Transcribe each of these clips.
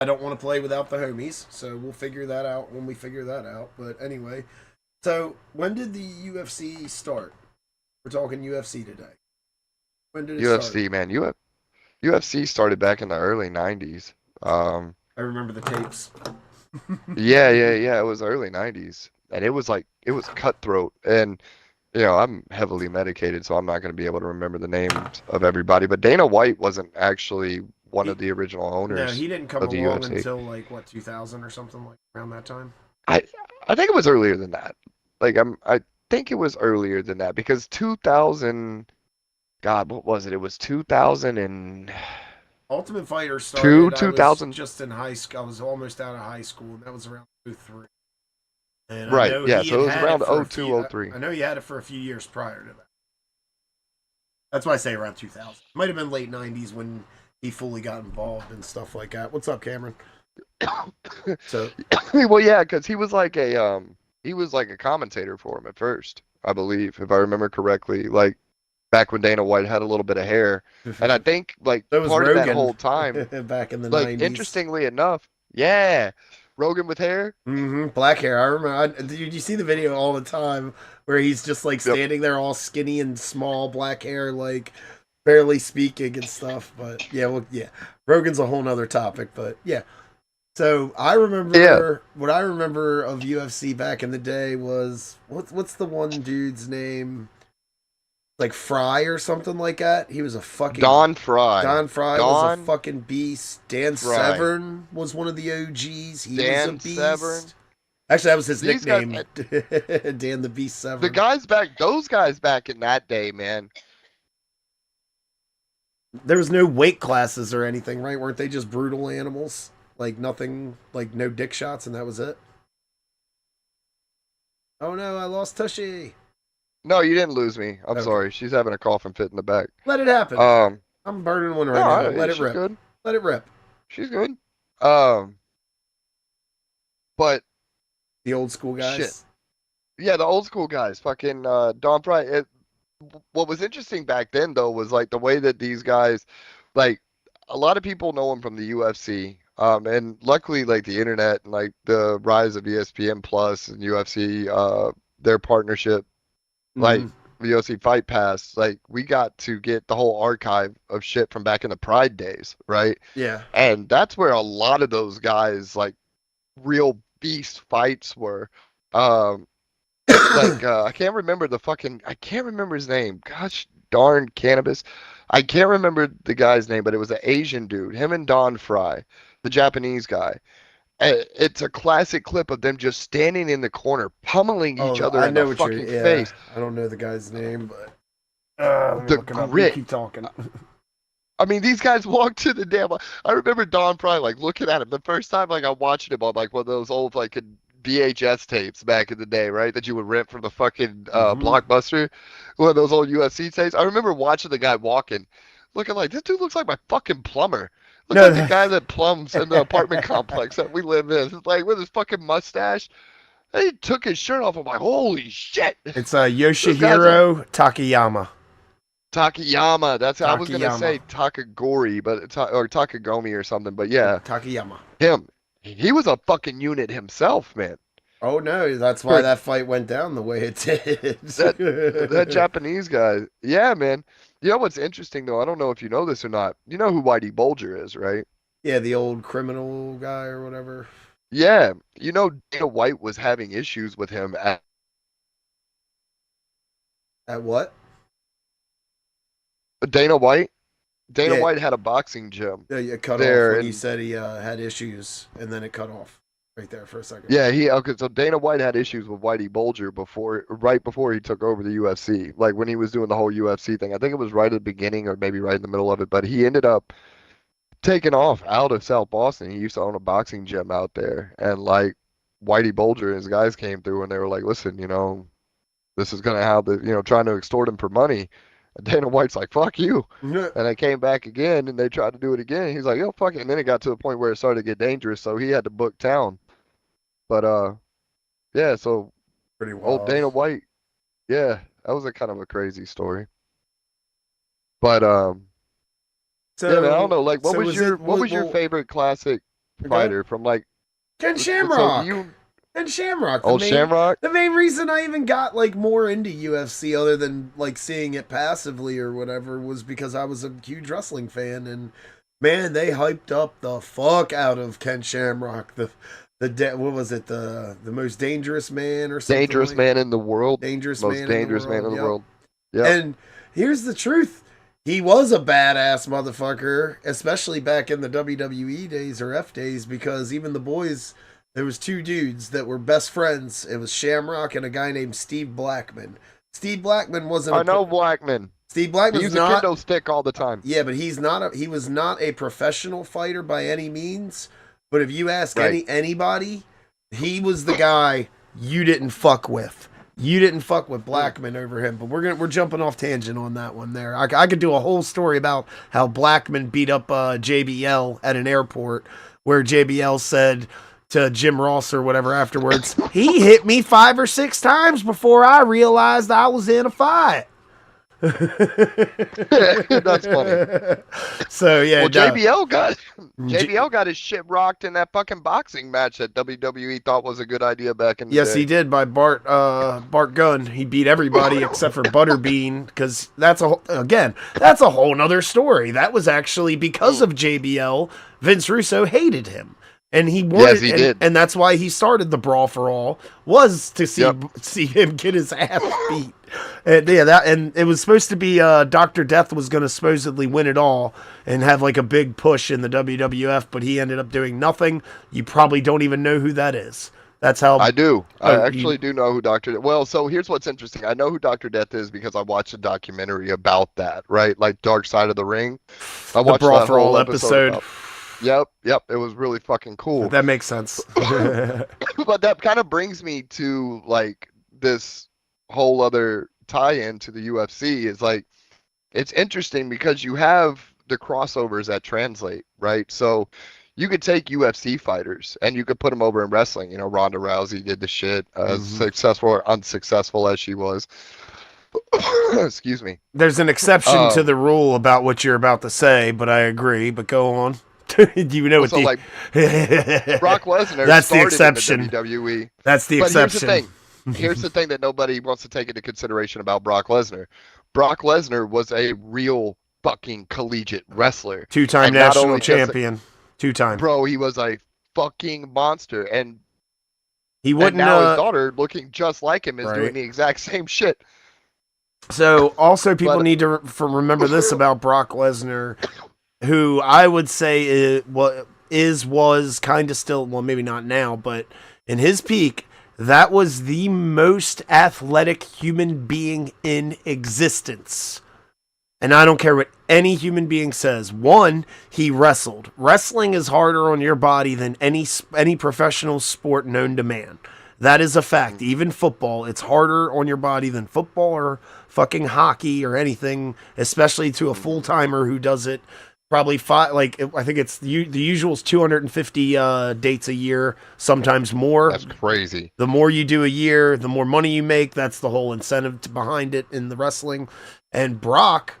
I don't want to play without the homies, so we'll figure that out when we figure that out. But anyway, so when did the UFC start? We're talking UFC today. When did it start? UFC, man. UFC started back in the early 90s. Um, I remember the tapes. yeah. It was early 90s. And it was like, it was cutthroat. And, I'm heavily medicated, so I'm not going to be able to remember the names of everybody. But Dana White wasn't actually one he, of the original no, owners he didn't come of the along UFC. until like what 2000 or something like around that time. I I think it was earlier than that. I think it was earlier than that because 2000, God, what was it? It was 2002, Ultimate Fighter started. I was 2000. just in high school. I was almost out of high school, and that was around 03. And I Right. know Yeah, he had so it was had it around for a 02, few. oh 03. I know he had it for a few years prior to that. That's why I say around 2000. Might have been late 90s when he fully got involved and stuff like that. What's up, Cameron? So Well, yeah, because he was like a commentator for him at first, I believe, if I remember correctly. Like back when Dana White had a little bit of hair. And I think like that was part of that Rogan whole time, back in the like 90s. interestingly enough, yeah, Rogan with hair. Black hair. I remember. Dude, you see the video all the time where he's just like Yep. standing there all skinny and small, black hair, like barely speaking and stuff. But yeah, well, yeah. Rogan's a whole nother topic, but yeah. So I Yeah, remember what I remember of UFC back in the day was what's the one dude's name? Like Fry or something like that. He was a fucking Don Fry. Don Fry was a Don fucking beast. Dan Fry. Severn was one of the OGs. He was a Dan Severn. beast. Actually, that was his These guys, nickname, Dan the Beast the Severn. guys back, those guys back in that day, man. There was no weight classes or anything, right? Weren't they just brutal animals? Like nothing, like no dick shots, and that was it. Oh no, I lost Tushy. No, you didn't lose me. I'm Okay, sorry. She's having a coughing fit in the back. let it happen. Um, I'm burning one no, right now. Let it she's rip. good. Let it rip. She's good. Um, but The old school shit. guys. Yeah, the old school guys, fucking Don Fry. What was interesting back then though was like the way that these guys, like a lot of people know him from the UFC. And luckily like the internet and like the rise of ESPN Plus and UFC, their partnership, like Mm-hmm. the UFC Fight Pass, like we got to get the whole archive of shit from back in the Pride days, right? Yeah. And that's where a lot of those guys like real beast fights were. Um, I can't remember his name. Gosh darn cannabis. I can't remember the guy's name, but it was an Asian dude, him and Don Fry, the Japanese guy. It's a classic clip of them just standing in the corner, pummeling each Oh, other I in the know what you're. fucking Yeah, face. I don't know the guy's name, but let me The look it up. You grit. keep talking. I mean, these guys walked to the damn. I remember Don Fry like looking at him the first time like I watched him on like one of those old like VHS tapes back in the day, right? That you would rent from the fucking Mm-hmm. Blockbuster, one of those old UFC tapes. I remember watching the guy walking, looking like this dude looks like my fucking plumber. Looks No, like the guy that plumbs in the apartment complex that we live in. Like with his fucking mustache. And he took his shirt off. I'm like, holy shit! it's This guy's a Yoshihiro Takayama. Takayama. That's I was gonna Takayama. say Takagori, but or Takagomi or something. But yeah, Takayama. him. He was a fucking unit himself, man. Oh no, that's why For that fight went down the way it did. that Japanese guy. Yeah, man. You know what's interesting though? I don't know if you know this or not. You know who Whitey Bulger is, right? Yeah, the old criminal guy or whatever. Yeah. You know Dana White was having issues with him at At what? Dana White. Dana Yeah, White had a boxing gym yeah, it cut off there when you and said he had issues, and then it cut off right there for a second. yeah, he okay. So Dana White had issues with Whitey Bulger right before he took over the UFC. Like when he was doing the whole UFC thing. I think it was right at the beginning or maybe right in the middle of it. But he ended up taking off out of South Boston. He used to own a boxing gym out there, and like Whitey Bulger and his guys came through and they were like, "Listen, this is gonna have the trying to extort him for money." And Dana White's like, "Fuck you." And they came back again and they tried to do it again. He's like, "Yo, fuck it." And then it got to a point where it started to get dangerous, so he had to book town. But yeah, so Pretty old wild. Dana White, yeah, that was a kind of a crazy story. But yeah, man, I don't So, know. Like, so was it? what was your Well, favorite classic fighter from like. Ken So Shamrock. do you? Ken Shamrock. Old Shamrock. The main reason I even got like more into UFC, other than like seeing it passively or whatever, was because I was a huge wrestling fan, and man, they hyped up the fuck out of Ken Shamrock. What was it? The most dangerous man or something? Dangerous man in the world. Dangerous Most man dangerous man in the yep. world. Yeah. And here's the truth. He was a badass motherfucker, especially back in the WWE days or F days, because even the boys, there was two dudes that were best friends. It was Shamrock and a guy named Steve Blackman. Steve Blackman wasn't. I know Blackman. Steve Blackman. He used a kendo stick all the time. Yeah, but he was not a professional fighter by any means. But if you ask anybody, he was the guy you didn't fuck with. You didn't fuck with Blackman over him, but we're jumping off tangent on that one there. I could do a whole story about how Blackman beat up JBL at an airport, where JBL said to Jim Ross or whatever afterwards, he hit me 5 or 6 times before I realized I was in a fight. That's funny. So yeah, well, JBL got his shit rocked in that fucking boxing match that WWE thought was a good idea back in the day. He did, by Bart Gunn. He beat everybody except for Butterbean, because that's a whole nother story. That was actually because of JBL. Vince Russo hated him. And he wanted, yes, he did. And that's why he started the Brawl for All, was to see him get his ass beat. And and it was supposed to be Dr. Death was going to supposedly win it all and have like a big push in the WWF, but he ended up doing nothing. You probably don't even know who that is. That's how I do. I actually do know who Dr. Well, so here's what's interesting. I know who Dr. Death is because I watched a documentary about that, right? Like Dark Side of the Ring. I watched the Brawl that for All whole episode. Yep. It was really fucking cool. That makes sense. But that kind of brings me to like this whole other tie-in to the UFC is like, it's interesting because you have the crossovers that translate, right? So you could take UFC fighters and you could put them over in wrestling. You know, Ronda Rousey did the shit, successful or unsuccessful as she was. Excuse me. There's an exception to the rule about what you're about to say, but I agree. But go on. Do you know what like Brock Lesnar? That's the exception. In the WWE. That's the exception. Here's the thing that nobody wants to take into consideration about Brock Lesnar. Brock Lesnar was a real fucking collegiate wrestler. 2-time national champion. 2-time. Bro, he was a fucking monster, and he wouldn't. And now his daughter, looking just like him, is doing the exact same shit. So also people need to remember this about Brock Lesnar, who I would say was kind of still, well, maybe not now, but in his peak, that was the most athletic human being in existence. And I don't care what any human being says. One, he wrestled. Wrestling is harder on your body than any professional sport known to man. That is a fact. Even football, it's harder on your body than football or fucking hockey or anything, especially to a full-timer who does it probably I think it's the usual is 250 dates a year, sometimes more. That's crazy. The more you do a year, the more money you make. That's the whole incentive behind it in the wrestling. And Brock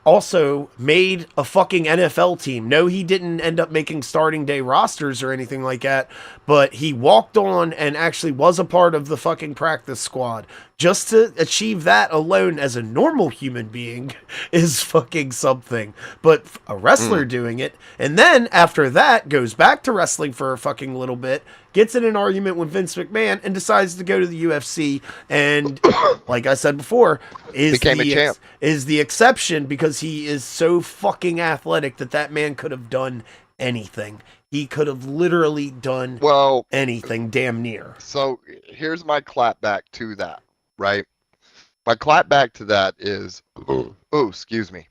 also made a fucking NFL team. No, he didn't end up making starting day rosters or anything like that, but he walked on and actually was a part of the fucking practice squad. Just to achieve that alone as a normal human being is fucking something. But a wrestler doing it, and then after that goes back to wrestling for a fucking little bit, gets in an argument with Vince McMahon, and decides to go to the UFC. And like I said before, became a champ. Is the exception because he is so fucking athletic that man could have done anything. He could have literally done anything, damn near. So here's my clap back to that, right? My clap back to that is, excuse me.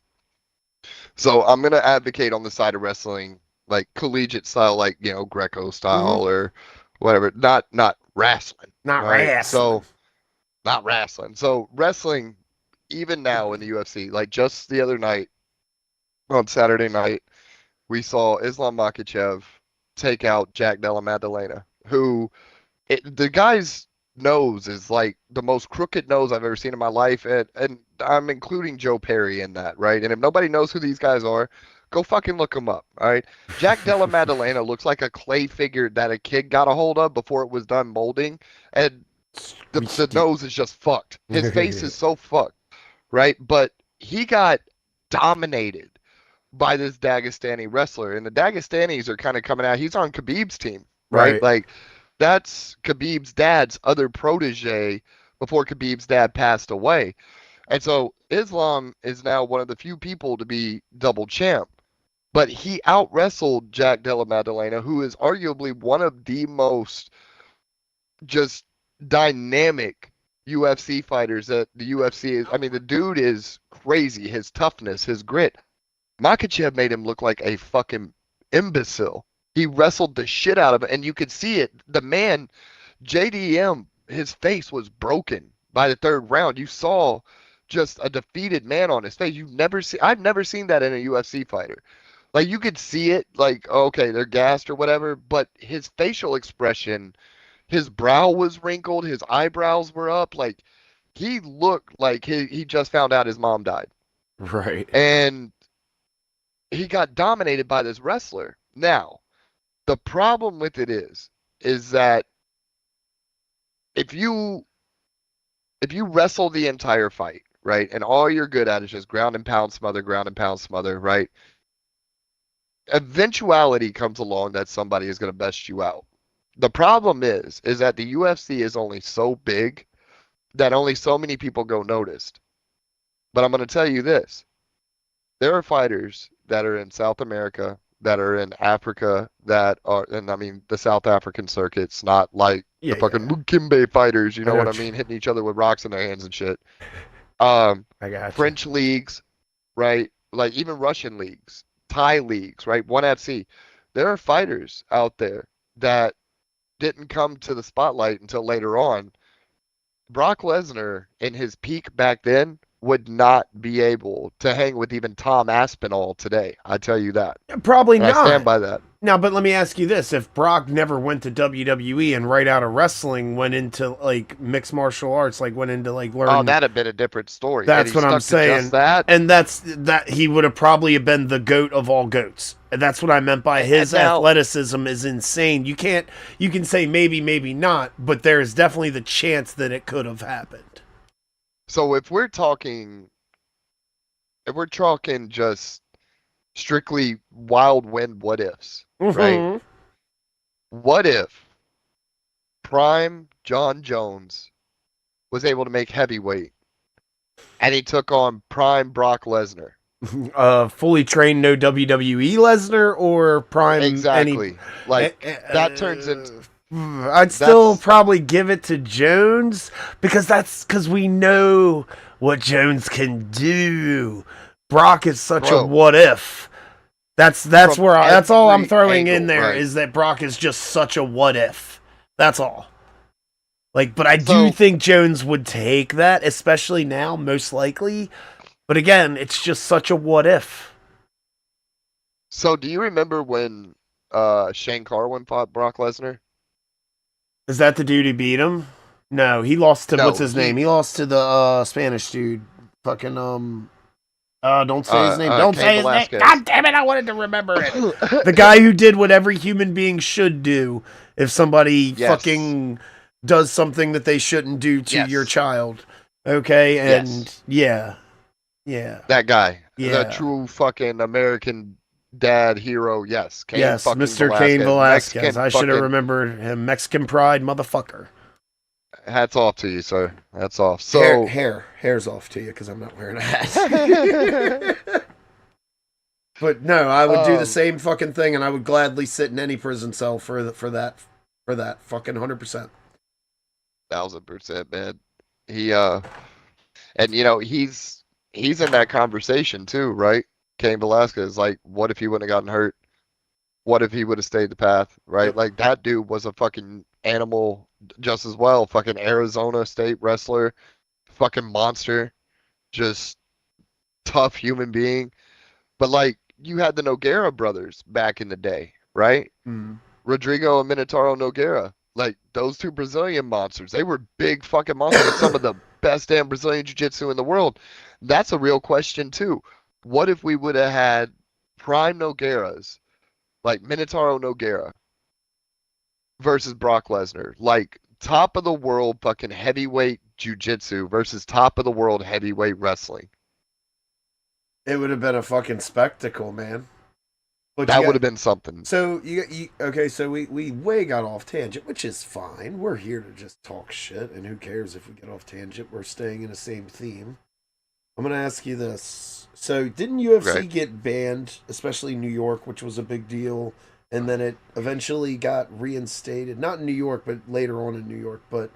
So I'm going to advocate on the side of wrestling, like collegiate style, like, you know, Greco style or whatever, not wrestling. Not wrestling. So not wrestling. So wrestling, even now in the UFC, like just the other night, on Saturday night, we saw Islam Makhachev take out Jack Della Maddalena, who the guy's nose is like the most crooked nose I've ever seen in my life, and I'm including Joe Perry in that, right? And if nobody knows who these guys are, Go fucking look him up. All right. Jack Della Maddalena looks like a clay figure that a kid got a hold of before it was done molding, and the nose is just fucked. His face is so fucked, right? But he got dominated by this Dagestani wrestler, and the Dagestanis are kind of coming out. He's on Khabib's team, right? Like that's Khabib's dad's other protege before Khabib's dad passed away. And so Islam is now one of the few people to be double champ. But he out wrestled Jack Della Maddalena, who is arguably one of the most just dynamic UFC fighters that the UFC is. I mean, the dude is crazy. His toughness, his grit. Makhachev made him look like a fucking imbecile. He wrestled the shit out of it, and you could see it. The man, JDM, his face was broken by the third round. You saw just a defeated man on his face. I've never seen that in a UFC fighter. Like, you could see it, like, okay, they're gassed or whatever, but his facial expression, his brow was wrinkled, his eyebrows were up, like, he looked like he just found out his mom died. Right. And he got dominated by this wrestler. Now, the problem with it is that if you wrestle the entire fight, right, and all you're good at is just ground and pound smother, right, eventuality comes along that somebody is going to best you out. The problem is that the UFC is only so big that only so many people go noticed. But I'm going to tell you this. There are fighters that are in South America, that are in Africa, that are, and I mean, the South African circuit's not like the fucking Mukimbe fighters, you know what I mean, hitting each other with rocks in their hands and shit. I got French leagues, right? Like even Russian leagues, Thai leagues, right? ONE FC. There are fighters out there that didn't come to the spotlight until later on. Brock Lesnar, in his peak back then, would not be able to hang with even Tom Aspinall today. I tell you that. Probably not. I stand by that. Now, but let me ask you this. If Brock never went to WWE and right out of wrestling went into, like, mixed martial arts, like, went into, like, learning... Oh, that'd have been a different story. That's what I'm saying. And that he would have probably been the GOAT of all GOATs. And that's what I meant by his athleticism is insane. You can say maybe, maybe not, but there's definitely the chance that it could have happened. So if we're talking just strictly wild wind what ifs, right? What if prime John Jones was able to make heavyweight and he took on prime Brock Lesnar? Fully trained, no WWE Lesnar or prime? Exactly. That turns into... I'd still probably give it to Jones because we know what Jones can do. Brock is such a what if. That's all I'm throwing in there is that Brock is just such a what if. That's all. Like, but I do think Jones would take that, especially now, most likely. But again, it's just such a what if. So, do you remember when Shane Carwin fought Brock Lesnar? Is that the dude who beat him? No, he lost to what's his name? He lost to the Spanish dude. Fucking don't say his name. Don't say his name. God damn it! I wanted to remember it. The guy who did what every human being should do if somebody fucking does something that they shouldn't do to your child. Okay, and yeah, that guy, the true fucking American dad hero, Mr. Cain Velasquez. I should have remembered him. Mexican pride, motherfucker. Hats off to you, sir. Hats off. So hair's off to you because I'm not wearing a hat. But no, I would do the same fucking thing, and I would gladly sit in any prison cell for that fucking 100%. 1000%, man. He and you know he's in that conversation too, right? Cain Velasquez, like, what if he wouldn't have gotten hurt? What if he would have stayed the path, right? Like, that dude was a fucking animal just as well. Fucking Arizona State wrestler, fucking monster, just tough human being. But, like, you had the Nogueira brothers back in the day, right? Rodrigo and Minotauro Nogueira. Like, those two Brazilian monsters, they were big fucking monsters. Some of the best damn Brazilian jiu-jitsu in the world. That's a real question, too. What if we would have had prime Nogueiras, like Minotauro Nogueira versus Brock Lesnar, like top of the world fucking heavyweight jiu-jitsu versus top of the world heavyweight wrestling. It would have been a fucking spectacle, man. But you That would got have been something. so you okay. So we way got off tangent, which is fine. We're here to just talk shit, and who cares if we get off tangent? We're staying in the same theme. I'm gonna ask you this. So didn't UFC Right. get banned, especially New York, which was a big deal, and then it eventually got reinstated? Not in New York, but later on in New York. But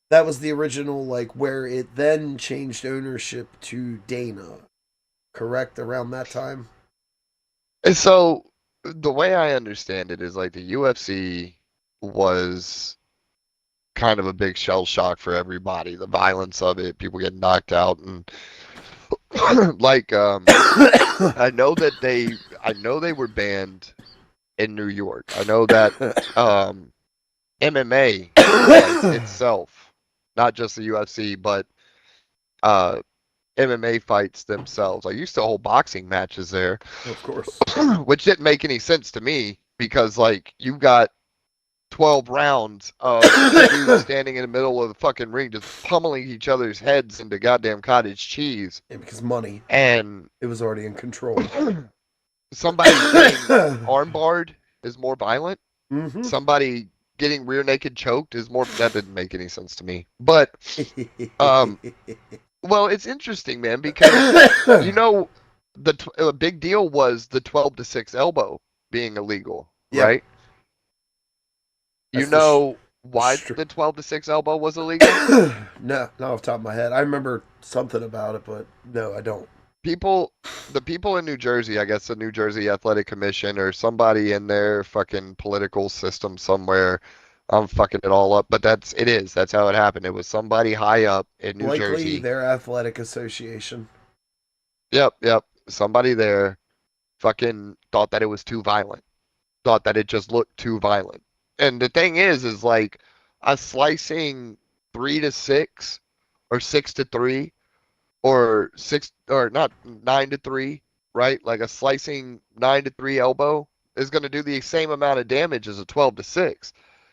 that was the original, like where it then changed ownership to Dana. Correct around that time. And so the way I understand it is like the UFC was kind of a big shell shock for everybody. The violence of it, people getting knocked out, and like I know they were banned in New York. I know that MMA was itself, not just the UFC, but uh MMA fights themselves. I used to hold boxing matches there, Of course. which didn't make any sense to me because like you got 12 rounds of dudes standing in the middle of the fucking ring just pummeling each other's heads into goddamn cottage cheese. Yeah, because money. And It was already in control. somebody getting armbarred is more violent. Mm-hmm. Somebody getting rear naked choked is more. That didn't make any sense to me. But well, it's interesting, man, because you know a big deal was the 12-6 elbow being illegal, Yep. right? You That's know why str- the 12-6 elbow was illegal? No, not off the top of my head. I remember something about it, but no, I don't. The people in New Jersey, I guess the New Jersey Athletic Commission or somebody in their fucking political system somewhere, I'm fucking it all up, but that's how it happened. It was somebody high up in New Likely Jersey. their athletic association. Yep. Somebody there fucking thought that it was too violent. Thought that it just looked too violent. And the thing is like a slicing 3-6 or 6-3 or six or not 9-3, right? Like a slicing 9-3 elbow is going to do the same amount of damage as a 12-6,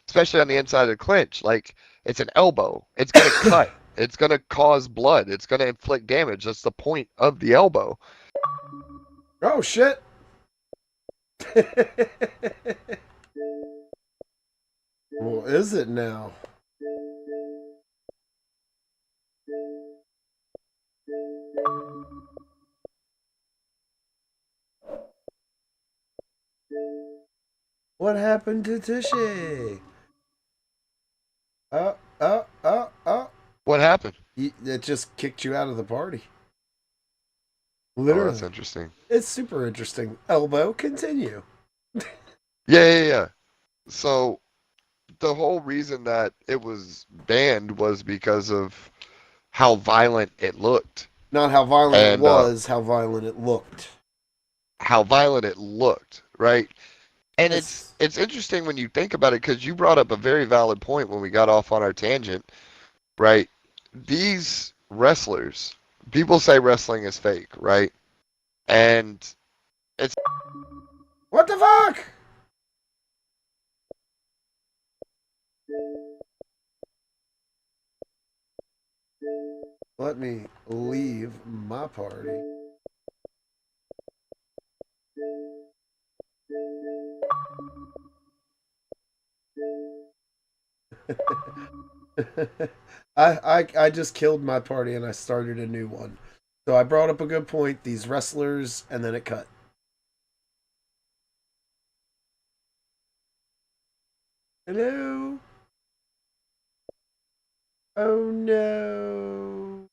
especially on the inside of the clinch. Like it's an elbow. It's going to cut. It's going to cause blood. It's going to inflict damage. That's the point of the elbow. Oh shit. Well, is it now? What happened to Tushy? Oh. What happened? It just kicked you out of the party. Oh, that's Literally. interesting. It's super interesting. Elbow, continue. Yeah. So the whole reason that it was banned was because of how violent it looked Not how violent it and was, how violent it looked. how violent it looked, right? And It's it's interesting when you think about it because you brought up a very valid point when we got off on our tangent, right? These wrestlers, people say wrestling is fake, right? And it's what the fuck? Let me leave my party. I just killed my party and I started a new one. So I brought up a good point. These wrestlers, and then it cut. Hello. Oh no.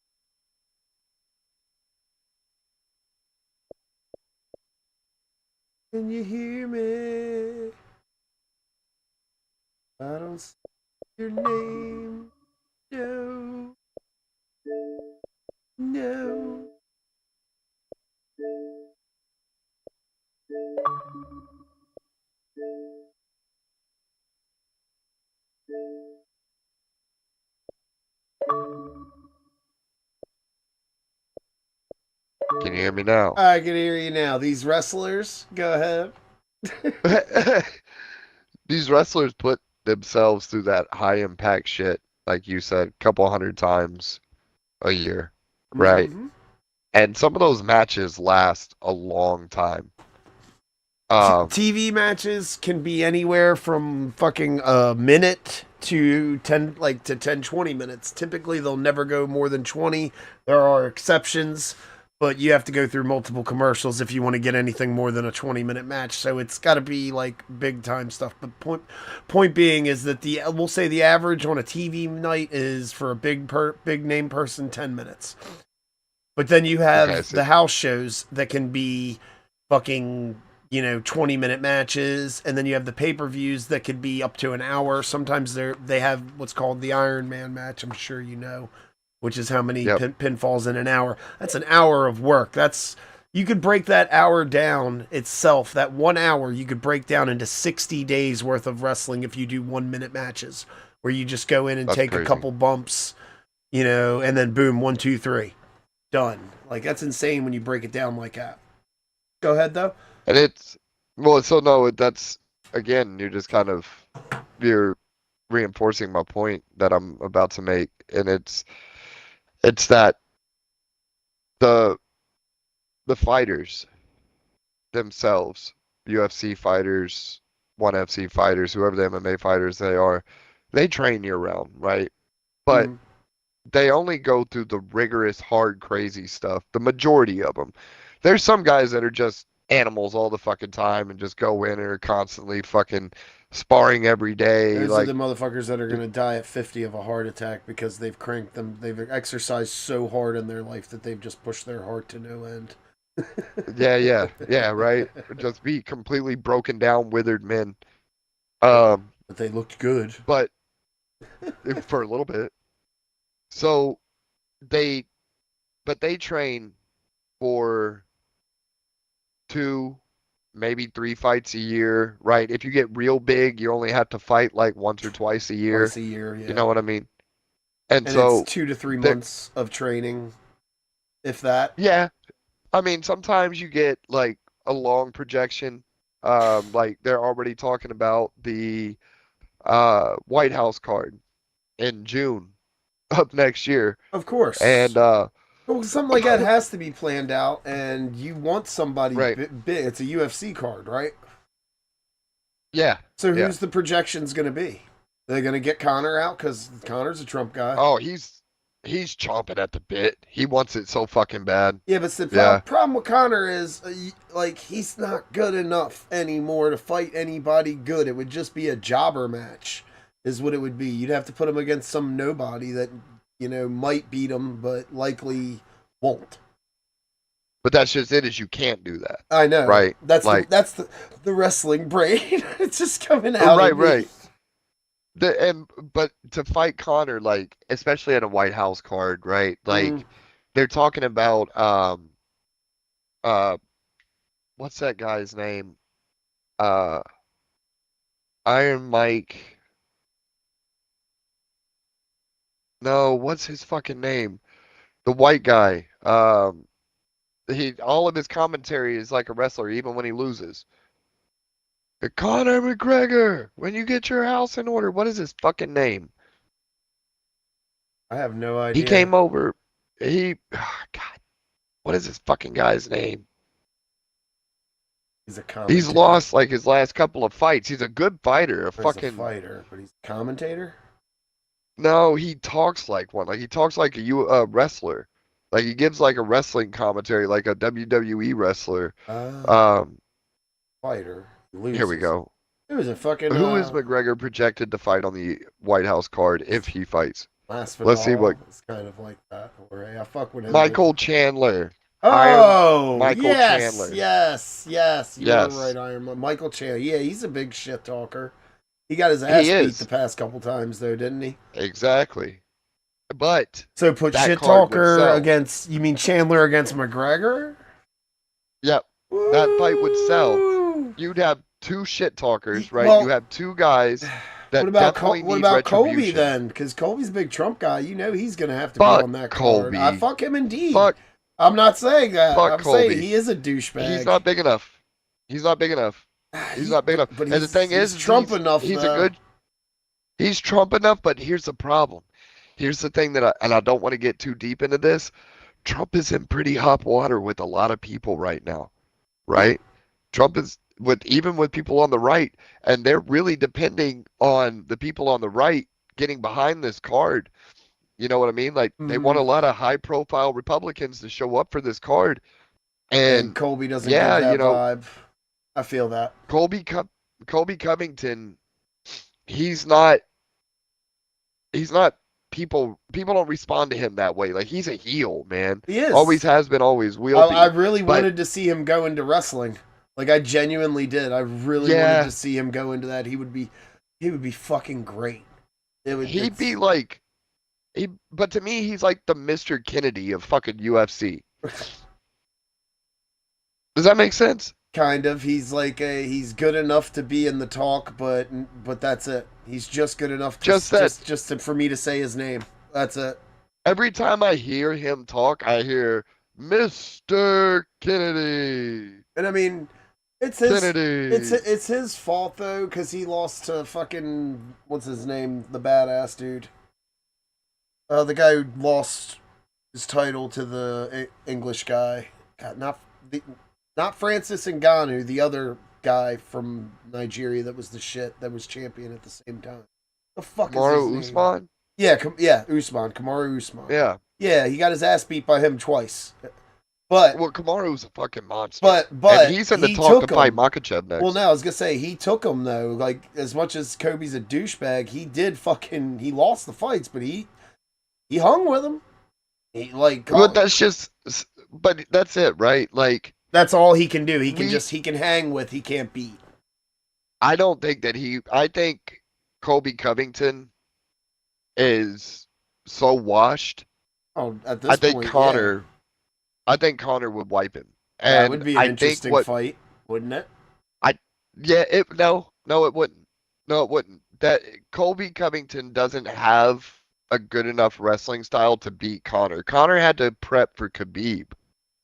Can you hear me? I don't see your name. No. No. Can you hear me now? I can hear you now. These wrestlers, go ahead. These wrestlers put themselves through that high impact shit, like you said, a couple hundred times a year, right? Mhm. And some of those matches last a long time. TV matches can be anywhere from fucking a minute to 10 like to 10 20 minutes. Typically they'll never go more than 20. There are exceptions, but you have to go through multiple commercials if you want to get anything more than a 20-minute match. So it's got to be like big time stuff. But point being is that we'll say the average on a TV night is for a big name person 10 minutes. But then you have the house shows that can be fucking 20-minute matches, and then you have the pay-per-views that could be up to an hour. Sometimes they have what's called the Iron Man match, I'm sure you know, which is how many pinfalls in an hour. That's an hour of work. You could break that hour down itself. That 1 hour you could break down into 60 days worth of wrestling if you do 1-minute matches, where you just go in and take a couple bumps, and then boom, 1, 2, 3, done. Like, that's insane when you break it down like that. Go ahead though. And that's, again, you're reinforcing my point that I'm about to make. And it's that the fighters themselves, UFC fighters, ONE FC fighters, whoever the MMA fighters they are, they train year round, right? But they only go through the rigorous, hard, crazy stuff. The majority of them. There's some guys that are just animals all the fucking time and just go in and are constantly fucking sparring every day. Those are the motherfuckers that are going to die at 50 of a heart attack because they've they've exercised so hard in their life that they've just pushed their heart to no end. yeah, right? Just be completely broken down, withered men. But they looked good. But for a little bit. So they train for 2, maybe 3 fights a year, right? If you get real big, you only have to fight like once or twice a year. Twice a year, yeah. You know what I mean? And so it's 2 to 3 months of training, if that. Yeah. I mean, sometimes you get like a long projection. Like they're already talking about the White House card in June of next year. Of course. And something like that has to be planned out, and you want somebody big. It's a UFC card, right? Yeah. So who's the projections going to be? They're going to get Conor out because Conor's a Trump guy. Oh, he's chomping at the bit. He wants it so fucking bad. Yeah, but the problem with Conor is, he's not good enough anymore to fight anybody good. It would just be a jobber match, is what it would be. You'd have to put him against some nobody that, might beat him, but likely won't. But that's just it, is you can't do that. I know. Right. That's the wrestling brain. It's just coming out. Right. But to fight Conor, like, especially at a White House card, right? Like, they're talking about what's that guy's name? Iron Mike. No, what's his fucking name? The white guy. All of his commentary is like a wrestler, even when he loses. Conor McGregor, when you get your house in order. What is his fucking name? I have no idea. He came over. God, what is this fucking guy's name? He's a commentator. He's lost like his last couple of fights. He's a good fighter, He's a fighter, but he's a commentator. No, he talks like one. Like he talks like a wrestler. Like he gives like a wrestling commentary, like a WWE wrestler. Fighter. Here we go. It was a fucking. Who is McGregor projected to fight on the White House card if he fights? Masvidal. Let's see what. It's kind of like that. Or I fuck with him. Michael Chandler. Oh, Michael Chandler. Yes. You're right, Michael Chandler. Yeah, he's a big shit talker. He got his ass beat the past couple times, though, didn't he? Exactly. But so put shit talker against. You mean Chandler against McGregor? Yep. Woo! That fight would sell. You'd have 2 shit talkers, right? Well, you have 2 guys that what about definitely need what about retribution. Colby then? Because Colby's a big Trump guy. He's going to have to be on that card. Colby. Fuck him indeed. Fuck I'm not saying that. Fuck I'm saying Colby. he is a douchebag. He's not big enough. He's not big enough. He's not big enough. But And the thing he's is Trump enough, he's a though. good. He's Trump enough, but here's the problem. Here's the thing and I don't want to get too deep into this. Trump is in pretty hot water with a lot of people right now, right? Trump is even with people on the right, and they're really depending on the people on the right getting behind this card. You know what I mean? Like they want a lot of high-profile Republicans to show up for this card, and Colby doesn't yeah, give that vibe. I feel that Colby Covington, he's not people don't respond to him that way. Like he's a heel, man. he is. Always has been, always will be. I really wanted to see him go into wrestling. Like I genuinely did. I really wanted to see him go into that. He would be fucking great. He'd be like but to me he's like the Mr. Kennedy of fucking UFC. Does that make sense? Kind of. He's like he's good enough to be in the talk, but that's it. He's just good enough to for me to say his name. That's it. Every time I hear him talk, I hear Mr. Kennedy. And I mean, it's his Kennedy. It's his fault though, because he lost to fucking what's his name, the badass dude. The guy who lost his title to the English guy. God, not Francis Ngannou, the other guy from Nigeria that was the shit that was champion at the same time. The fuck Kamaru is his Usman? name? Yeah, Usman, Kamaru Usman. Yeah, he got his ass beat by him twice. But Kamaru's a fucking monster. But and he's in the talk to fight Makhachev next. Well, no, I was gonna say he took him though. Like as much as Kobe's a douchebag, he lost the fights, but he hung with him. But that's it, right? Like that's all he can do. He can hang with. He can't beat. I don't think that I think Colby Covington is so washed. Oh, at this point, I think Conor would wipe him. And that would be an interesting fight, wouldn't it? No, it wouldn't. No, it wouldn't. That Colby Covington doesn't have a good enough wrestling style to beat Conor. Conor had to prep for Khabib.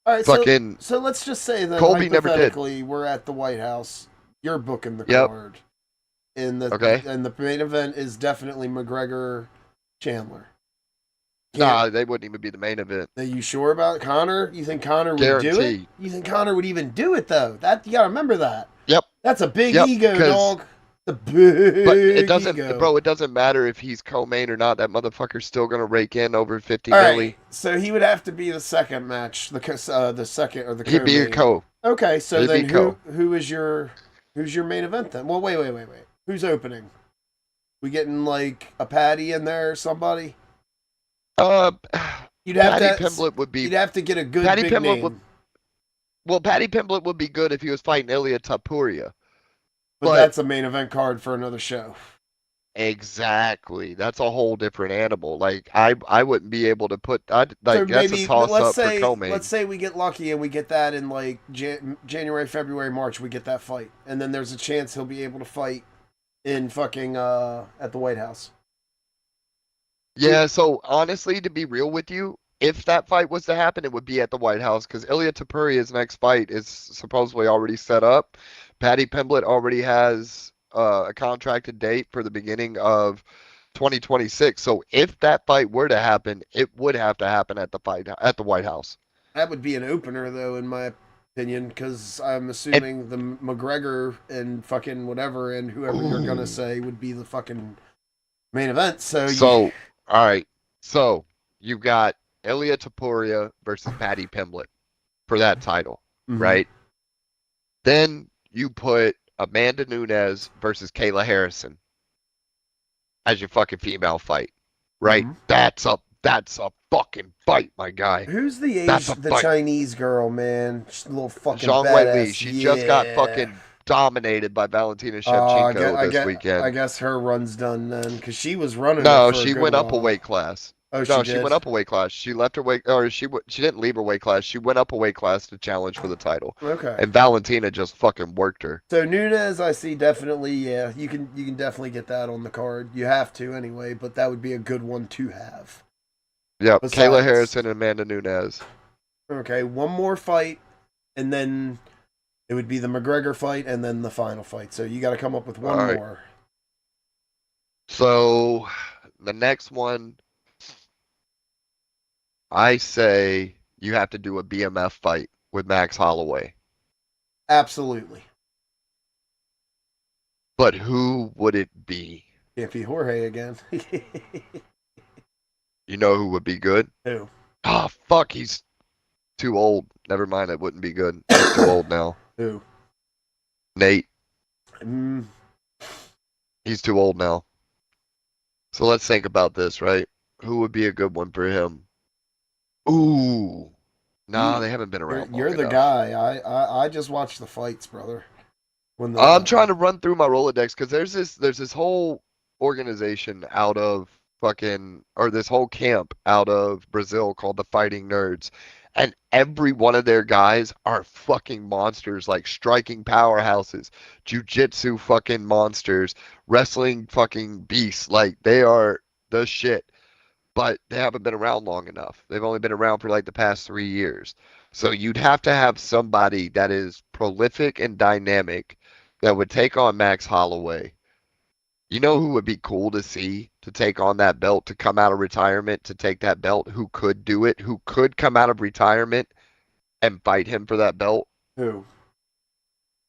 All right, so let's just say that Colby hypothetically never did. We're at the White House. You're booking the card. And the main event is definitely McGregor Chandler. Nah, they wouldn't even be the main event. Are you sure about Conor? You think Conor would do it? You think Conor would even do it though? You gotta remember that. Yep. That's a big ego, dog. The big But it doesn't, ego. bro. It doesn't matter if he's co-main or not. That motherfucker's still gonna rake in over 50 All milli. Right, so he would have to be the second match, the second or the. He'd be a co. Okay, so then who is your main event then? Well, wait. Who's opening? We getting like a Patty in there or somebody? You'd have Paddy Pimblett would be. You'd have to get a good Paddy big Pimblett name. Paddy Pimblett would be good if he was fighting Ilia Topuria. But that's a main event card for another show. Exactly. That's a whole different animal. Like I wouldn't be able to put. That's a toss up for co-main. Let's say we get lucky and we get that in like January, February, March. We get that fight, and then there's a chance he'll be able to fight in fucking at the White House. Yeah. So honestly, to be real with you, if that fight was to happen, it would be at the White House because Ilia Topuria's next fight is supposedly already set up. Paddy Pimblett already has a contracted date for the beginning of 2026. So if that fight were to happen, it would have to happen at the White House. That would be an opener, though, in my opinion, because I'm assuming the McGregor and fucking whatever and whoever you're gonna say would be the fucking main event. So all right. So you've got Ilia Topuria versus Paddy Pimblett for that title, right? Then you put Amanda Nunes versus Kayla Harrison as your fucking female fight, right? That's a fucking fight, my guy. Who's the Chinese girl, man? She's a little fucking Zhang badass. Weili. She just got fucking dominated by Valentina Shevchenko this weekend. I guess her run's done then, because she was running. No, she went up a weight class. Oh, she went up a weight class. She left her weight, or she didn't leave her weight class. She went up a weight class to challenge for the title. Okay. And Valentina just fucking worked her. So Nunes, I see definitely. Yeah, you can definitely get that on the card. You have to anyway, but that would be a good one to have. Yep. Kayla Harrison and Amanda Nunes. Okay, one more fight, and then it would be the McGregor fight, and then the final fight. So you got to come up with All one right. more. So the next one, I say you have to do a BMF fight with Max Holloway. Absolutely. But who would it be? Can't be Jorge again. You know who would be good? Who? Ah, fuck, he's too old. Never mind, it wouldn't be good. He's too old now. Who? Nate, Mm, he's too old now. So let's think about this, right? Who would be a good one for him? Ooh. Nah, they haven't been around long you're the enough. guy. I just watch the fights, brother. When I'm trying to run through my Rolodex because there's this whole organization out of fucking or this whole camp out of Brazil called the Fighting Nerds. And every one of their guys are fucking monsters, like striking powerhouses, jujitsu fucking monsters, wrestling fucking beasts. Like they are the shit. But they haven't been around long enough. They've only been around for like the past 3 years. So you'd have to have somebody that is prolific and dynamic that would take on Max Holloway. You know who would be cool to see to take on that belt, to come out of retirement, to take that belt, who could do it, who could come out of retirement and fight him for that belt? Who?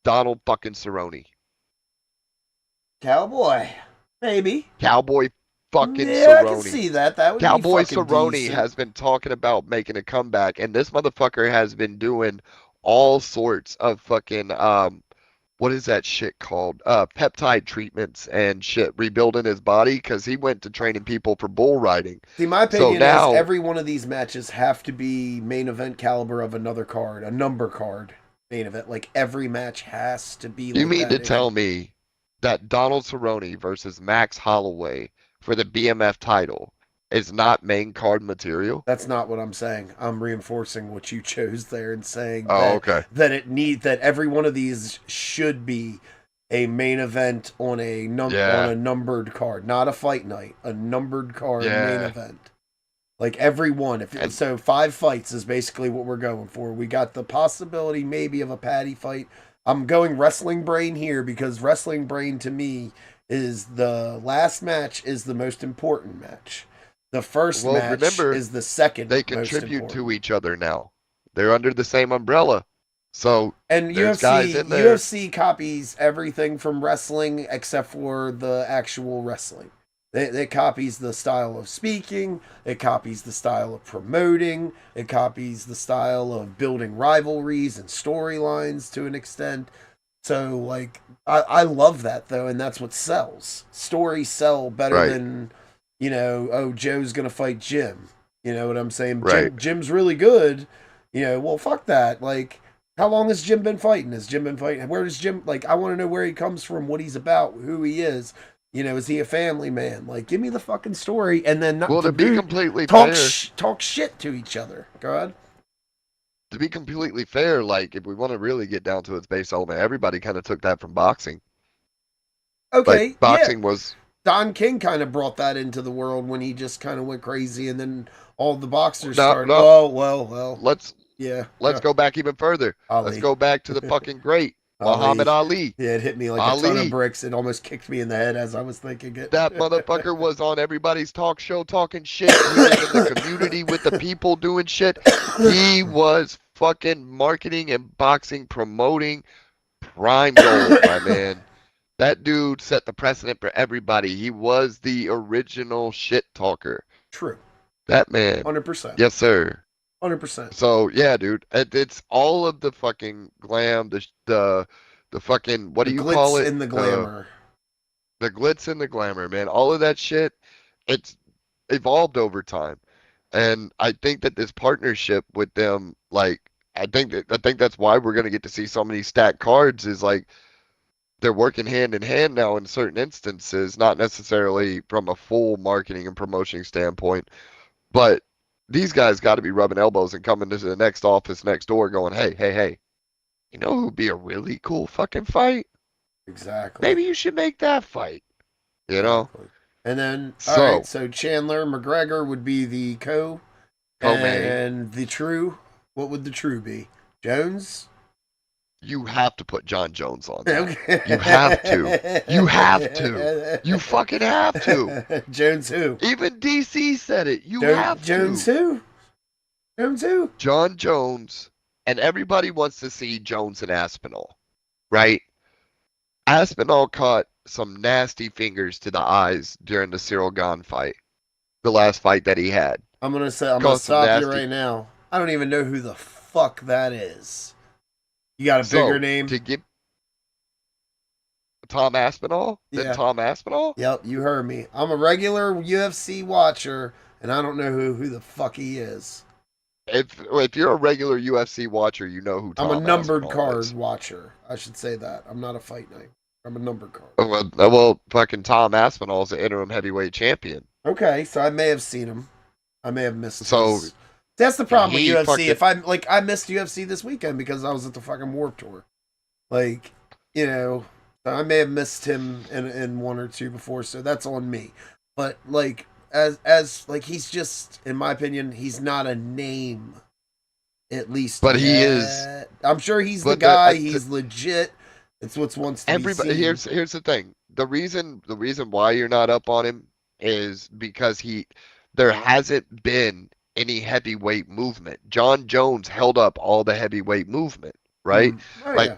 Donald fucking Cerrone. Cowboy. Maybe. Cowboy fucking Yeah, I can Cerrone. see that. That would Cowboy be fucking Cerrone decent. has been talking about making a comeback, and this motherfucker has been doing all sorts of fucking what is that shit called? Peptide treatments and shit, rebuilding his body because he went to training people for bull riding. See, my So opinion now, is every one of these matches have to be main event caliber of another card, a number card main event. Like every match has to be you like mean that. to tell me that Donald Cerrone versus Max Holloway for the BMF title is not main card material? That's not what I'm saying. I'm reinforcing what you chose there and saying Oh, okay. that every one of these should be a main event on a on a numbered card, not a fight night, a numbered card main event. Like every one. So 5 fights is basically what we're going for. We got the possibility maybe of a Patty fight. I'm going wrestling brain here because wrestling brain to me is the last match is the most important match. The first match remember, is the second. They contribute to each other now. They're under the same umbrella. So and there's guys in there. UFC copies everything from wrestling except for the actual wrestling. It copies the style of speaking. It copies the style of promoting. It copies the style of building rivalries and storylines to an extent. So, like, I love that, though, and that's what sells. Stories sell better than, oh, Joe's going to fight Jim. You know what I'm saying? Right. Jim's really good. Well, fuck that. Like, how long has Jim been fighting? Has Jim been fighting? Where does Jim, like, I want to know where he comes from, what he's about, who he is. Is he a family man? Like, give me the fucking story, and then to be completely talk fair, talk shit to each other. Go ahead. To be completely fair, like if we want to really get down to its base element, everybody kind of took that from boxing. Okay, like, boxing was. Don King kind of brought that into the world when he just kind of went crazy, and then all the boxers started. Oh well. Let's go back even further. Ali. Let's go back to the fucking great. Muhammad Ali. Yeah, it hit me like a ton of bricks. It almost kicked me in the head as I was thinking it. That motherfucker was on everybody's talk show talking shit. He was in the community with the people doing shit. He was fucking marketing and boxing, promoting prime gold, my man. That dude set the precedent for everybody. He was the original shit talker. True. That man. 100%. Yes, sir. 100%. So yeah, dude, it's all of the fucking glam, the fucking what do you call it? The glitz and the glamour. The glitz and the glamour, man. All of that shit, it's evolved over time, and I think that this partnership with them, like, I think that's why we're gonna get to see so many stacked cards. Is like they're working hand in hand now in certain instances, not necessarily from a full marketing and promotion standpoint, but these guys got to be rubbing elbows and coming to the next office next door going, hey, you know who'd be a really cool fucking fight? Exactly. Maybe you should make that fight, know? And then, so Chandler McGregor would be the co-man. And the true What would the true be? Jones? You have to put John Jones on that. Okay. You have to. You have to. You fucking have to. Jones who? Even DC said it. You have Jones to. who? Jones who? John Jones, and everybody wants to see Jones and Aspinall, right? Aspinall caught some nasty fingers to the eyes during the Cyril Gahn fight, the last fight that he had. I'm gonna stop you right now. I don't even know who the fuck that is. You got a bigger name? To give Tom Aspinall? Yeah. Tom Aspinall? Yep, you heard me. I'm a regular UFC watcher, and I don't know who the fuck he is. If you're a regular UFC watcher, you know who Tom I'm a numbered Aspinall card is. watcher. I should say that. I'm not a fight night. I'm a numbered card. Well, fucking Tom Aspinall is the interim heavyweight champion. Okay, so I may have seen him. I may have missed. So that's the problem with UFC. If I'm like, I missed UFC this weekend because I was at the fucking Warped Tour. Like, you know, I may have missed him in one or two before, so that's on me. But like, as like, he's just, in my opinion, he's not a name. At least, but he is. I'm sure he's the guy. He's legit. It's what's wants to everybody. Be seen. Here's the thing. The reason why you're not up on him is because there hasn't been any heavyweight movement. John Jones held up all the heavyweight movement, right?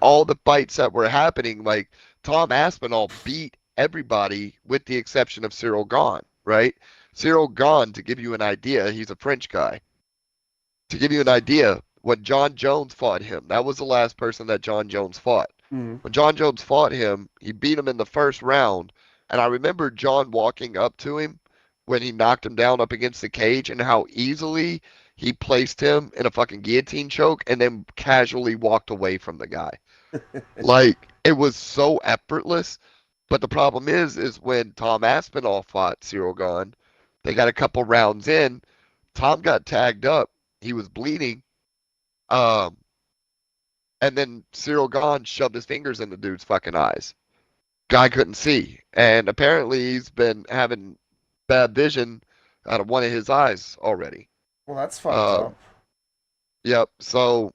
All the fights that were happening, like Tom Aspinall beat everybody with the exception of Cyril Gahn, right? Cyril Gahn, to give you an idea, he's a French guy. To give you an idea, when John Jones fought him, that was the last person that John Jones fought. When John Jones fought him, he beat him in the first round. And I remember John walking up to him when he knocked him down up against the cage and how easily he placed him in a fucking guillotine choke and then casually walked away from the guy. Like, it was so effortless. But the problem is when Tom Aspinall fought Cyril Gahn, they got a couple rounds in, Tom got tagged up. He was bleeding. And then Cyril Gahn shoved his fingers in the dude's fucking eyes. Guy couldn't see. And apparently he's been having bad vision out of one of his eyes already. Well, that's fucked up. Yep. So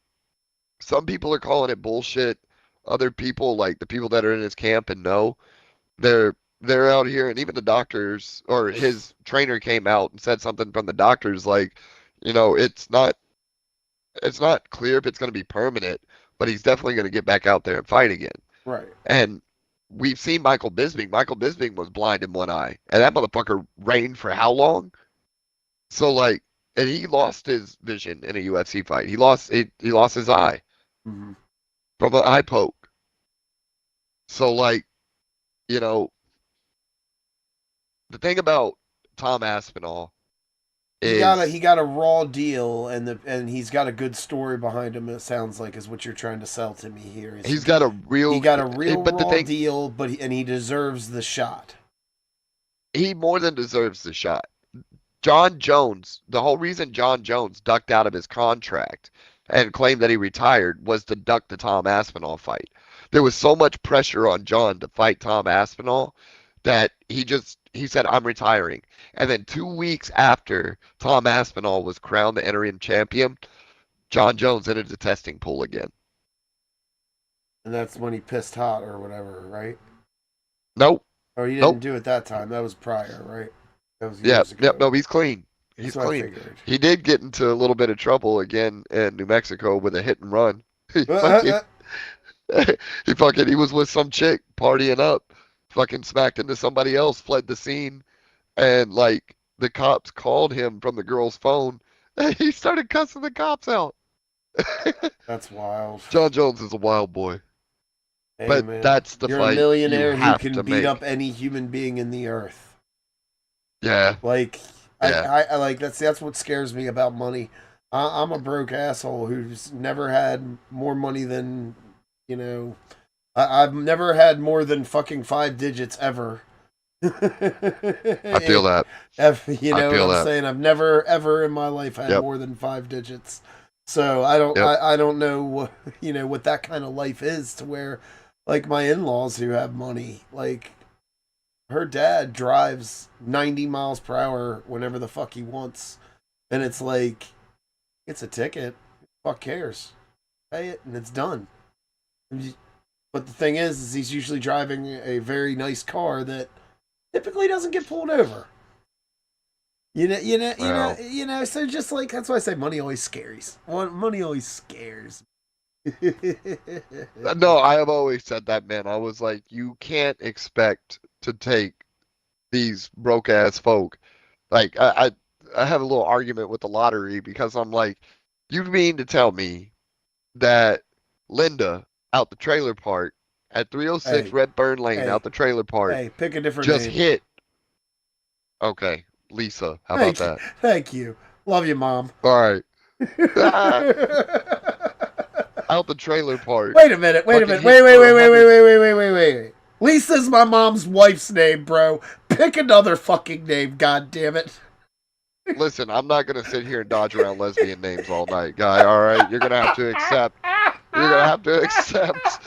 some people are calling it bullshit. Other people, like the people that are in his camp and know, they're out here, and even the doctors or his trainer came out and said something from the doctors like, you know, it's not clear if it's going to be permanent, but he's definitely going to get back out there and fight again. Right. And we've seen Michael Bisping. Michael Bisping was blind in one eye, and that motherfucker reigned for how long? So like, and he lost his vision in a UFC fight. He lost his eye from an eye poke. So like, you know, the thing about Tom Aspinall is he got a raw deal, and he's got a good story behind him. It sounds like is what you're trying to sell to me here. He's got a real raw deal, but he deserves the shot. He more than deserves the shot. John Jones, the whole reason John Jones ducked out of his contract and claimed that he retired was to duck the Tom Aspinall fight. There was so much pressure on John to fight Tom Aspinall that he said, I'm retiring. And then 2 weeks after Tom Aspinall was crowned the interim champion, John Jones entered the testing pool again. And that's when he pissed hot or whatever, right? Nope. Or he didn't do it that time. That was prior, right? That was years ago. No, he's clean. He's clean. He did get into a little bit of trouble again in New Mexico with a hit and run. He was with some chick partying up, fucking smacked into somebody else, fled the scene, and like the cops called him from the girl's phone, and he started cussing the cops out. That's wild. John Jones is a wild boy. Hey, but man, that's the you're fight. You're a millionaire who can beat up any human being in the earth. Yeah. Like, yeah. I like that's what scares me about money. I'm a broke asshole who's never had more money than, you know, I've never had more than fucking 5 digits ever. I feel that. You know what I'm saying? I've never ever in my life had more than 5 digits. So I don't know what, you know, what that kind of life is, to where like my in-laws who have money, like her dad drives 90 miles per hour whenever the fuck he wants, and it's like, it's a ticket. Fuck cares? Pay it and it's done. But the thing is he's usually driving a very nice car that typically doesn't get pulled over. So just like that's why I say money always scares. Money always scares. No, I have always said that, man. I was like, you can't expect to take these broke ass folk. Like, I have a little argument with the lottery because I'm like, you mean to tell me that Linda out the trailer park at 306 Hey, Redburn Lane hey, out the trailer park hey, pick a different just name. hit. Okay, Lisa, how about that? Thank you. Love you, Mom. All right. Out the trailer park. Wait a minute. Wait. Lisa's my mom's wife's name, bro. Pick another fucking name, god damn it. Listen, I'm not gonna sit here and dodge around lesbian names all night, guy. All right, you're gonna have to accept. You're gonna have to accept.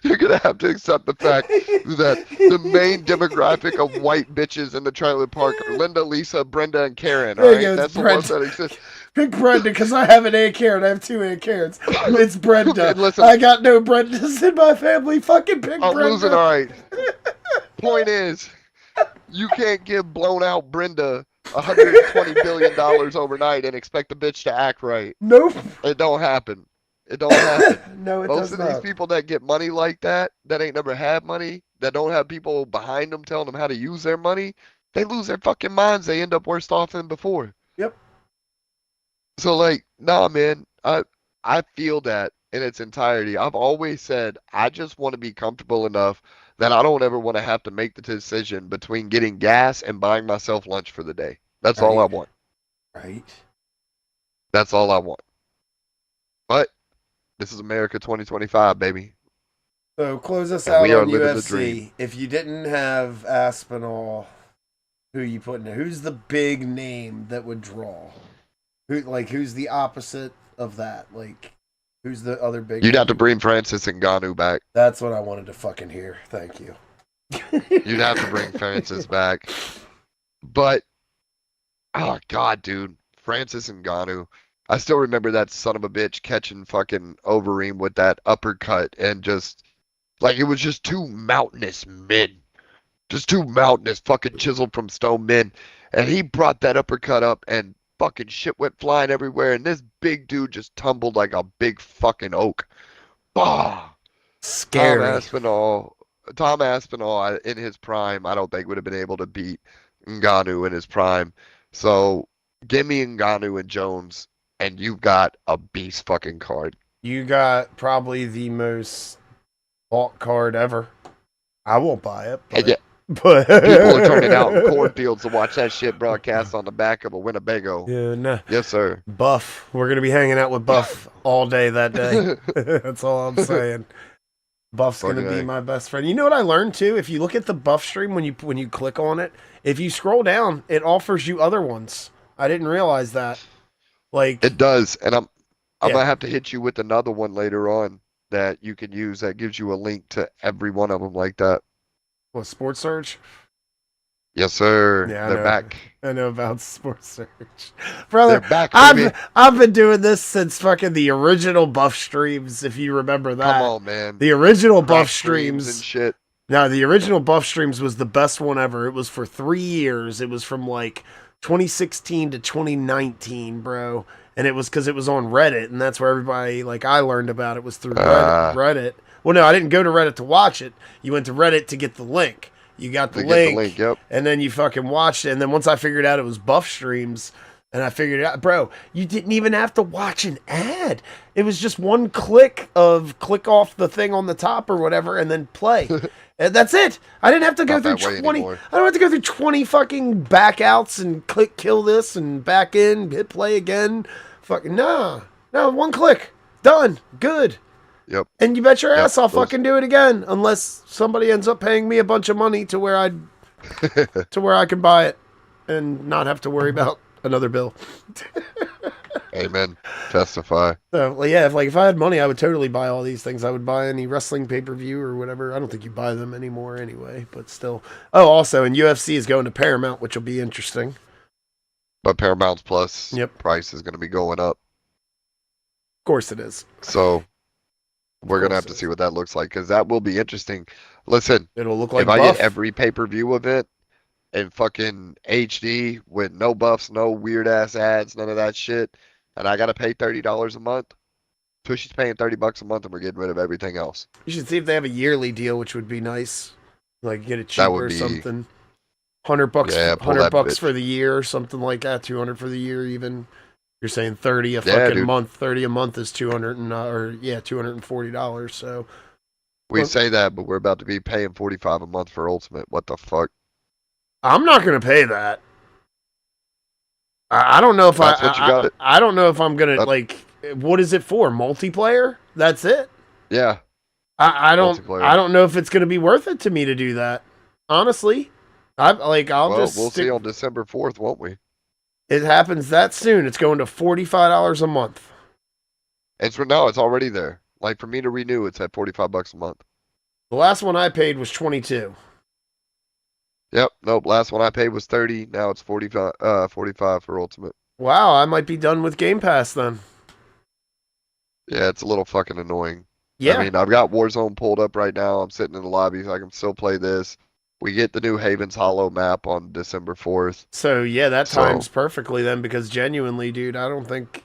You're gonna have to accept the fact that the main demographic of white bitches in the trailer park are Linda, Lisa, Brenda, and Karen. All right, that's the ones that exist. Pick Brenda because I have an Aunt Karen. I have two Aunt Karens. It's Brenda. Listen, I got no Brendas in my family. Fucking pick I'm Brenda. losing. All right. Point is, you can't give blown out Brenda $120 billion overnight and expect the bitch to act right. Nope. It don't happen. It don't happen. No, it Most does of these not. people that get money like that ain't never had money, that don't have people behind them telling them how to use their money, they lose their fucking minds. They end up worse off than before. Yep. So like, nah, man, I feel that in its entirety. I've always said I just want to be comfortable enough that I don't ever want to have to make the decision between getting gas and buying myself lunch for the day. That's all I want. Right. That's all I want. But this is America 2025, baby. So close us And out we are on living the UFC. dream. If you didn't have Aspinall, who you putting there? Who's the big name that would draw? Who's the opposite of that? Like, who's the other big? You'd have to bring Francis Ngannou back. That's what I wanted to fucking hear. Thank you. You'd have to bring Francis back. But, oh God, dude, Francis Ngannou. I still remember that son of a bitch catching fucking Overeem with that uppercut and just, like, it was just two mountainous men. Just two mountainous fucking chiseled from stone men. And he brought that uppercut up and fucking shit went flying everywhere. And this big dude just tumbled like a big fucking oak. Bah! Scary. Tom Aspinall in his prime, I don't think would have been able to beat Ngannou in his prime. So give me Ngannou and Jones, and you've got a beast fucking card. You got probably the most bought card ever. I won't buy it, but, Yeah, but people are turning out in cornfields to watch that shit broadcast on the back of a Winnebago. Yeah, no. Yes, sir. Buff. We're gonna be hanging out with Buff all day that day. That's all I'm saying. Buff's gonna be my best friend. You know what I learned too? If you look at the Buff stream when you click on it, if you scroll down, it offers you other ones. I didn't realize that. Like it does, and I'm gonna have to hit you with another one later on that you can use that gives you a link to every one of them like that. What, Sports Search? Yes, sir. Yeah, They're back. I know about Sports Search, brother. They're back, baby. I've been doing this since fucking the original Buff streams. If you remember that, come on, man. The original Buff streams and shit. Now, the original Buff streams was the best one ever. It was for 3 years. It was from like 2016 to 2019, bro. And it was because it was on Reddit, and that's where everybody, like, I learned about it was through Reddit. Well, no, I didn't go to Reddit to watch it. You went to Reddit to get the link. You got the link, yep. And then you fucking watched it. And then once I figured out it was Buff streams, and I figured it out, bro, you didn't even have to watch an ad. It was just one click off the thing on the top or whatever, and then play. And that's it. I didn't have to go through 20. I don't have to go through 20 fucking backouts and click kill this and back in, hit play again. Fucking no, one click, done, good. Yep. And you bet your ass I'll fucking do it again, unless somebody ends up paying me a bunch of money to where I can buy it and not have to worry about another bill. Amen. Testify. So, well, yeah, if I had money, I would totally buy all these things. I would buy any wrestling pay-per-view or whatever. I don't think you buy them anymore anyway, but still. Oh, also, and UFC is going to Paramount, which will be interesting. But Paramount's Plus Yep. price is going to be going up. course it is. So we're gonna course have it to is. see what that looks like because that will be interesting. Listen, It'll look like if I Buff. get every pay-per-view event in fucking HD with no buffs, no weird ass ads, none of that shit, and I gotta pay $30 a month, Tushy's paying $30 a month, and we're getting rid of everything else. You should see if they have a yearly deal, which would be nice. Like get it That cheaper would or be something. $100, yeah, pull $100 that bitch. for the year or something like that. 200 for the year even. You're saying 30 a Yeah, fucking dude. month. 30 a month is 200 and $240. So We well, say that, but we're about to be paying 45 a month for Ultimate. What the fuck? I'm not gonna pay that. I don't know if That's what you got. I don't know if I'm gonna That, like. What is it for? Multiplayer? That's it. yeah, I multiplayer. don't know if it's gonna be worth it to me to do that. Honestly, I'll Well, just we'll stick. see on December 4th, won't we? It happens that soon. It's going to $45 a month. It's already there. Like for me to renew, it's at $45 a month. The last one I paid was 22. Yep. Nope. Last one I paid was 30. Now it's 45. 45 for Ultimate. Wow, I might be done with Game Pass then. Yeah, it's a little fucking annoying. Yeah. I mean, I've got Warzone pulled up right now. I'm sitting in the lobby, so I can still play this. We get the new Havens Hollow map on December 4th. So yeah, that So- times perfectly then because genuinely, dude, I don't think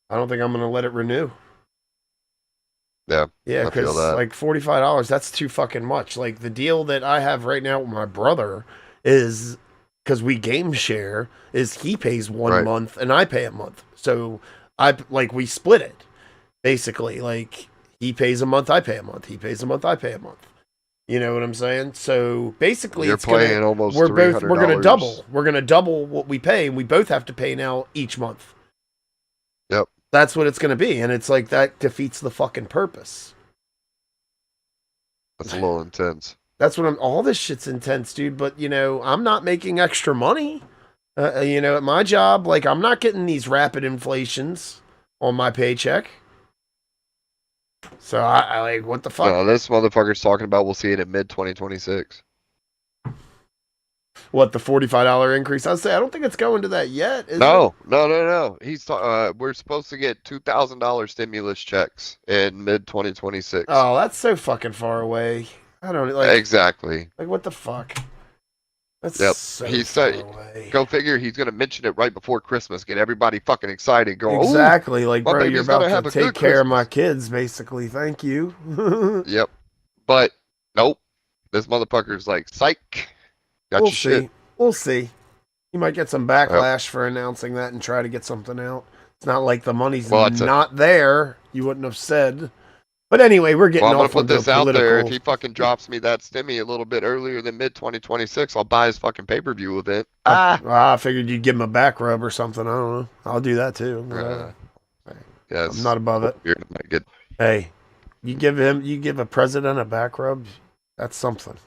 I'm gonna let it renew. Yeah. Yeah, I feel because that. like $45, that's too fucking much. Like the deal that I have right now with my brother is because we game share is he pays one Right. month and I pay a month. So we split it basically. Like he pays a month, I pay a month. He pays a month, I pay a month. You know what I'm saying? So basically, You're it's gonna, playing almost we're $300. gonna double. We're gonna double what we pay, and we both have to pay now each month. Yep. That's what it's gonna be, and it's like that defeats the fucking purpose. That's a little intense. That's what all this shit's intense, dude. But I'm not making extra money. At my job, like I'm not getting these rapid inflations on my paycheck. So I like what the fuck? No, this motherfucker's talking about we'll see it in mid-2026. What the $45 increase? I say I don't think it's going to that yet. Is it? No. We're supposed to get $2,000 stimulus checks in mid-2026. Oh, that's so fucking far away. I don't like Exactly. like what the fuck. That's Yep. so He far said- away. Go figure. He's gonna mention it right before Christmas. Get everybody fucking excited. Go. "Ooh." Exactly, like my bro, baby's you're gonna about have to a take good care of my Christmas. kids, basically. Thank you. Yep. But nope. This motherfucker's like, psych. Got We'll your shit. see. We'll see. You might get some backlash for announcing that and try to get something out. It's not like the money's Well, not there. You wouldn't have said. But anyway, we're getting Well, I'm gonna off put onto this a out there. If political. he fucking drops me that stimmy a little bit earlier than mid-2026, I'll buy his fucking pay-per-view event. I figured you'd give him a back rub or something. I don't know. I'll do that too. Yes. I'm not above it. Weird. I might get- Hey, you give a president a back rub. That's something.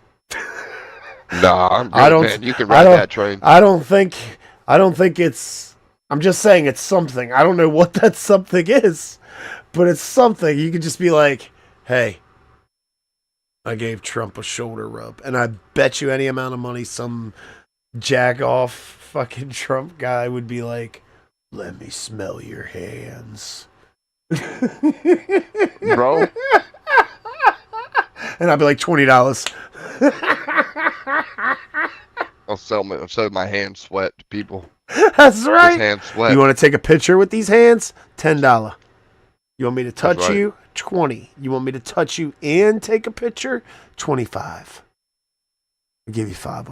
Nah, I'm good, I don't- man. You can I ride don't- that train. I don't think it's. I'm just saying it's something. I don't know what that something is, but it's something. You could just be like, "Hey, I gave Trump a shoulder rub," and I bet you any amount of money, some jack off fucking Trump guy would be like, "Let me smell your hands." Bro. And I'd be like $20. I'll sell my hands sweat to people. That's His right. hands sweat. You want to take a picture with these hands? $10. You want me to touch right. you? 20. You want me to touch you and take a picture? 25. I'll give you 5.